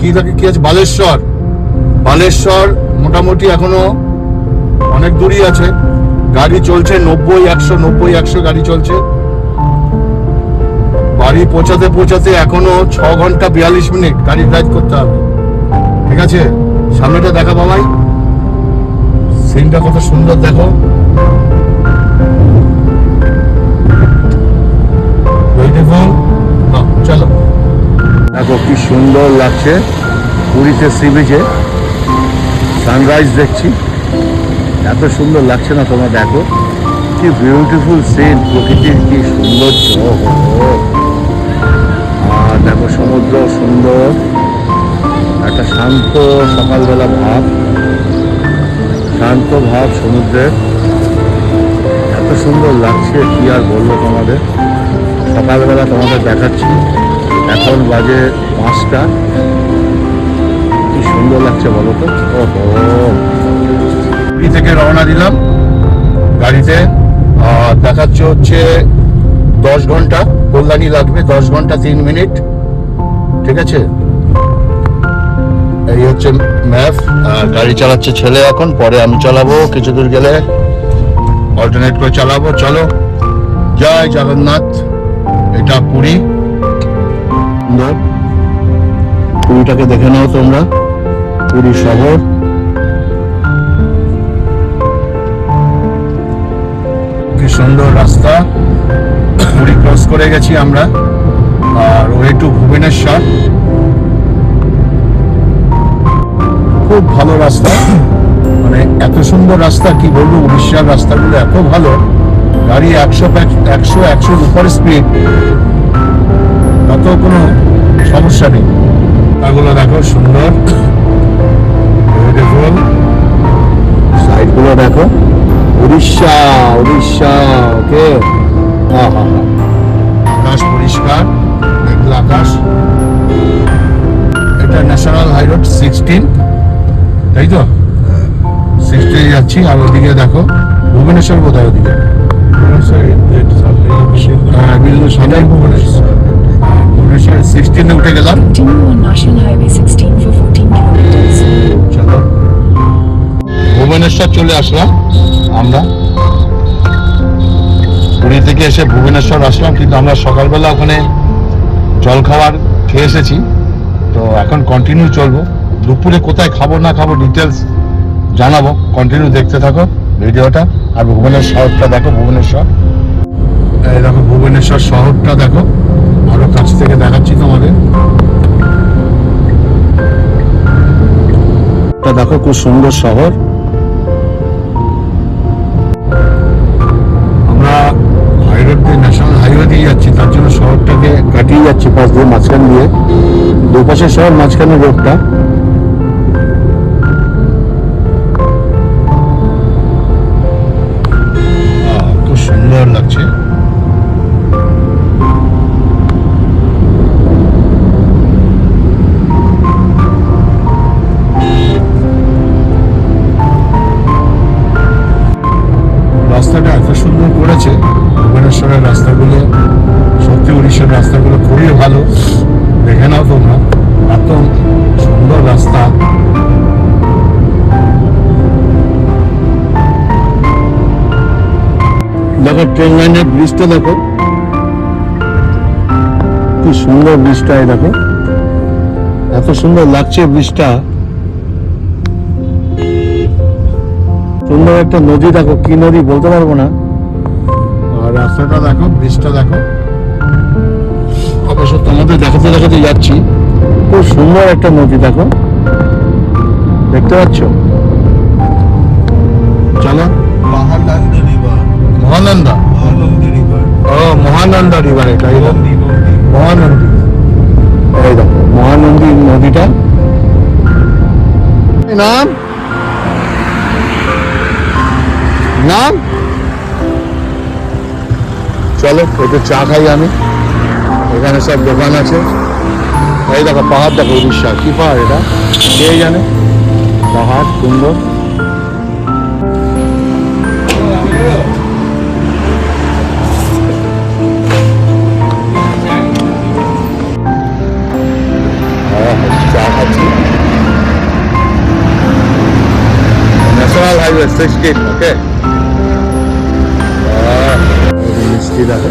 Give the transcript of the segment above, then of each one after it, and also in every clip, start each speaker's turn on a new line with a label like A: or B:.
A: কি থাকে কি আছে, বালেশ্বর। বালেশ্বর মোটামুটি এখনো অনেক দূরই আছে, গাড়ি চলছে 90-100 গাড়ি চলছে। বাড়ি পৌঁছাতে পৌঁছাতে এখনো 6 ঘন্টা 42 মিনিট গাড়ি ড্রাইভ করতে হবে। ঠিক আছে, সামনেটা দেখা বাবাই, সিনটা কত সুন্দর দেখো। চলো দেখো কি সুন্দর লাগছে পুরীতে সি বিচে সানরাইজ দেখছি, এত সুন্দর লাগছে না তোমরা দেখো কি বিউটিফুল সিন, প্রকৃতির কি সৌন্দর্য। আর দেখো সমুদ্র সুন্দর, একটা শান্ত সকালবেলা ভাব, শান্ত ভাব সমুদ্রের, এত সুন্দর লাগছে কি আর বলবো তোমাদের। সকালবেলা তোমাদের দেখাচ্ছি, এখন বাজে 5টা, কি সুন্দর লাগছে বলো তো। পুরী থেকে রওনা দিলাম গাড়িতে, দেখাচ্ছে হচ্ছে 10 ঘন্টা কল্যাণী লাগবে, 10 ঘন্টা 3 মিনিট। ঠিক আছে, এই হচ্ছে ম্যাপ। গাড়ি চালাচ্ছে ছেলে এখন, পরে আমি চালাবো কিছু দূর গেলে, অল্টারনেট করে চালাবো। চলো, জয় জগন্নাথ। এটা পুরী, পুরীটাকে দেখে নাও তোমরা, পুরী শহর। কি সুন্দর রাস্তা, পুরী ক্রস করে গেছি আমরা, আর ওয়ে টু ভুবনেশ্বর। খুব ভালো রাস্তা, মানে এত সুন্দর রাস্তা কি বলবো, উড়িষ্যার রাস্তাগুলো এত ভালো, গাড়ি 100-100 উপর স্পিড, তাতেও কোনো সমস্যা নেই। তাগুলো দেখো সুন্দর, সাইডগুলো দেখো, উড়িষ্যা ওকে। আকাশ পরিষ্কার, মেঘলা আকাশ। এটা ন্যাশনাল হাই রোড 16, তাই তো 16 যাচ্ছি। আর ওদিকে দেখো ভুবনেশ্বর, কোথায় ওদিকে ভুবনেশ্বর 16 উঠে গেলাম। চলো, ভুবনেশ্বর চলে আসলাম আমরা, পুরী থেকে এসে ভুবনেশ্বর আসলাম, কিন্তু আমরা সকালবেলা ওখানে জল খাবার খেয়ে এসেছি, তো এখন কন্টিনিউ চলবো। দুপুরে কোথায় খাবো না খাবো ডিটেলস জানাবো, কন্টিনিউ দেখতে থাকো ভিডিওটা। আর ভুবনেশ্বর শহরটা দেখো, ভুবনেশ্বর, এই দেখো ভুবনেশ্বর শহরটা দেখো, আরো কাছ থেকে দেখাচ্ছি তোমাদের। দেখো খুব সুন্দর শহর। আমরা হাইরোড দিয়ে, ন্যাশনাল হাইওয়ে দিয়ে যাচ্ছি, তার জন্য শহরটাকে কাটিয়ে যাচ্ছি পাশ দিয়ে, মাঝখান দিয়ে, দুপাশে শহর, মাঝখানে রোডটা। খুব সুন্দর লাগছে। রাস্তাটা এত সুন্দর করেছে, ভুবনেশ্বরের রাস্তাগুলো সত্যি, উড়িষ্যার রাস্তাগুলো খুবই ভালো, দেখে নাও তোমরা, এত সুন্দর রাস্তা। দেখো ট্রেন লাইনের ব্রিজটা দেখো, কি সুন্দর ব্রিজটা, দেখো এত সুন্দর লাগছে ব্রিজটা। সুন্দর একটা নদী দেখো, কি নদী বলতে পারবো না। আর রাস্তাটা দেখো, ব্রিজটা দেখো, অবশ্য তোমাদের দেখাতে দেখাতে যাচ্ছি। খুব সুন্দর একটা নদী দেখো, দেখতে পাচ্ছ। চলো, মহানন্দা, ও মহানন্দা রিভার, এটা মহানন্দী। এই দেখো মহানন্দী নদীটা, নাম নাম। চলো একটু চা খাই আমি, এখানে সব দোকান আছে। এই দেখো পাহাড় দেখো, উড়িষ্যা কি পাহাড় এটা কে জানে, পাহাড় সুন্দর। চা খাচ্ছি। 16 ওকে। মিষ্টি দেখো,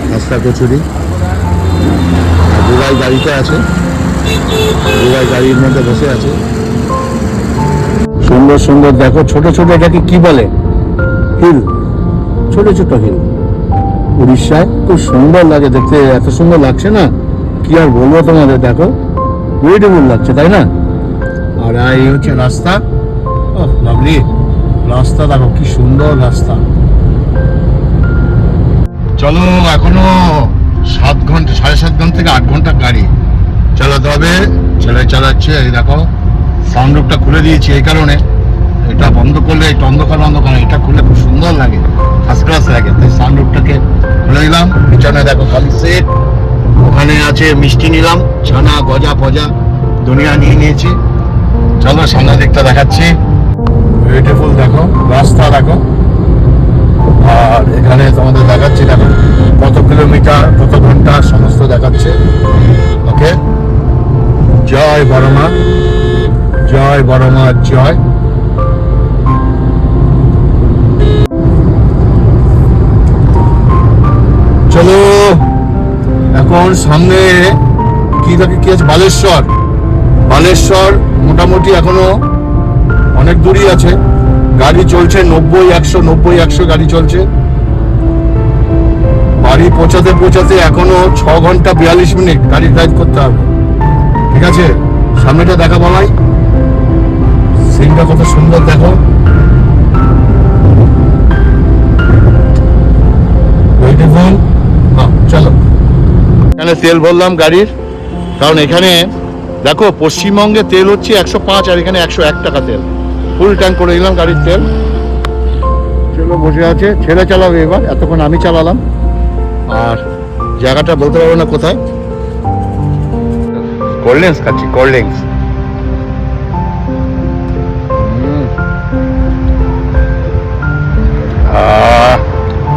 A: খাস্তা কচুরি, দুবাই গাড়িতে আছে, দুবাই গাড়ির মধ্যে বসে আছে। সুন্দর সুন্দর দেখো, ছোট ছোট, এটাকে কি বলে, হিল, ছোট ছোট হিল। উড়িষ্যায় খুব সুন্দর লাগে দেখতে, এত সুন্দর লাগছে না কি আর বলবো তোমাদের। দেখো বিউটিফুল লাগছে তাই না? আর এই হচ্ছে রাস্তা, লাভলি রাস্তা, দেখো কি সুন্দর রাস্তা। চলো, এখনো 7 ঘন্টা, 7.5 ঘন্টা থেকে 8 ঘন্টা গাড়ি চালাতে হবে। ছেলে চালাচ্ছে, এই দেখো সাউন্ডটা খুলে দিয়েছি এই কারণে, এটা বন্ধ করলে এটা অন্ধকার অন্ধকার, এটা খুলে খুব সুন্দর লাগে, ফার্স্ট ক্লাস লাগে, তাই সাউন্ডটাকে খুলে দিলাম। পিছনে দেখো খালি সেট, ওখানে আছে মিষ্টি নিলাম, ছানা গজা ফজা দুনিয়া নিয়ে নিয়েছি। চলো সামনের দিকটা দেখাচ্ছি, বিউটিফুল দেখো রাস্তা দেখো। আর এখানে তোমাদের দেখাচ্ছি, দেখো কত কিলোমিটার কত ঘন্টা সমস্ত দেখাচ্ছে। ওকে, জয় বড় মা, জয় বড় মা, জয়। চলো এখন সামনে কি থাকে, কি আছে, বালেশ্বর। বালেশ্বর মোটামুটি এখনো অনেক দূরই আছে, গাড়ি চলছে 90-100, 90-100 গাড়ি চলছে। বাড়ি পৌঁছাতে পৌঁছাতে এখনো 6 ঘন্টা 42 মিনিট গাড়ি ড্রাইভ করতে হবে। ঠিক আছে, সামনেটা দেখা বলাই, সিনটা কত সুন্দর দেখো। চলো, এখানে তেল ভরলাম গাড়ির, কারণ এখানে দেখো পশ্চিমবঙ্গে তেল হচ্ছে 105 আর এখানে 101 টাকা তেল। ফুল ট্যাঙ্ক করে দিলাম গাড়ির তেল। চলো, বসে আছে, ছেলে চালাবে এবার, এতক্ষণ আমি চালালাম। আর জায়গাটা বলতে পারবো না কোথায়। কোল্ড ড্রিঙ্কস খাচ্ছি, কোল্ড ড্রিঙ্কস।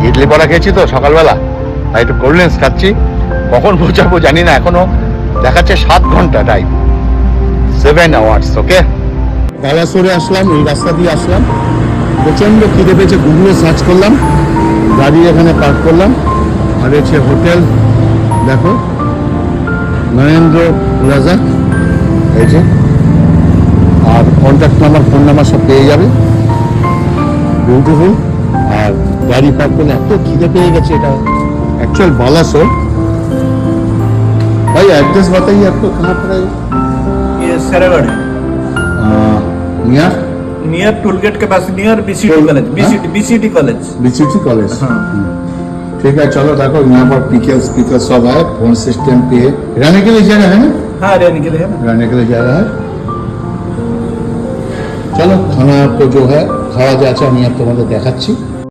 A: ইডলি বড়া খেয়েছি তো সকালবেলা, তাই একটু কোল্ড ড্রিঙ্কস খাচ্ছি। কখন পৌঁছাবো জানি না, এখনো দেখাচ্ছে 7 ঘন্টা টাইম, 7 আওয়ার্স। ওকে, বালাসোরে আসলাম, এই রাস্তা দিয়ে আসলাম, প্রচন্ড খিদে পেয়েছে, গুগলে সার্চ করলাম, গাড়ি এখানে পার্ক করলাম। আর হচ্ছে হোটেল দেখো, নরেন্দ্র প্লাজা, এই যে। আর কন্ট্যাক্ট নাম্বার, ফোন নাম্বার সব পেয়ে যাবে, বিউটিফুল। আর গাড়ি পার্ক করলে এত খিদে পেয়ে গেছে, এটা एक्चुअल बालासोर। भाई एड्रेस बताइए आपको, कहाँ पर है
B: ये सरागढ़ है,
A: नियर
B: नियर टोलगेट के पास, near BCT college, BCT college,
A: BCT college.
B: हाँ।
A: ठीक है, चलो देखो यहाँ पर पीके स्पीकर सब है, फोन सिस्टम पे है, रहने के लिए जगह है ना?
B: हाँ, रहने के लिए है,
A: रहने के लिए जगह है। चलो खाना आपको जो है খাওয়া যা আছে আমি তোমাদের দেখাচ্ছি।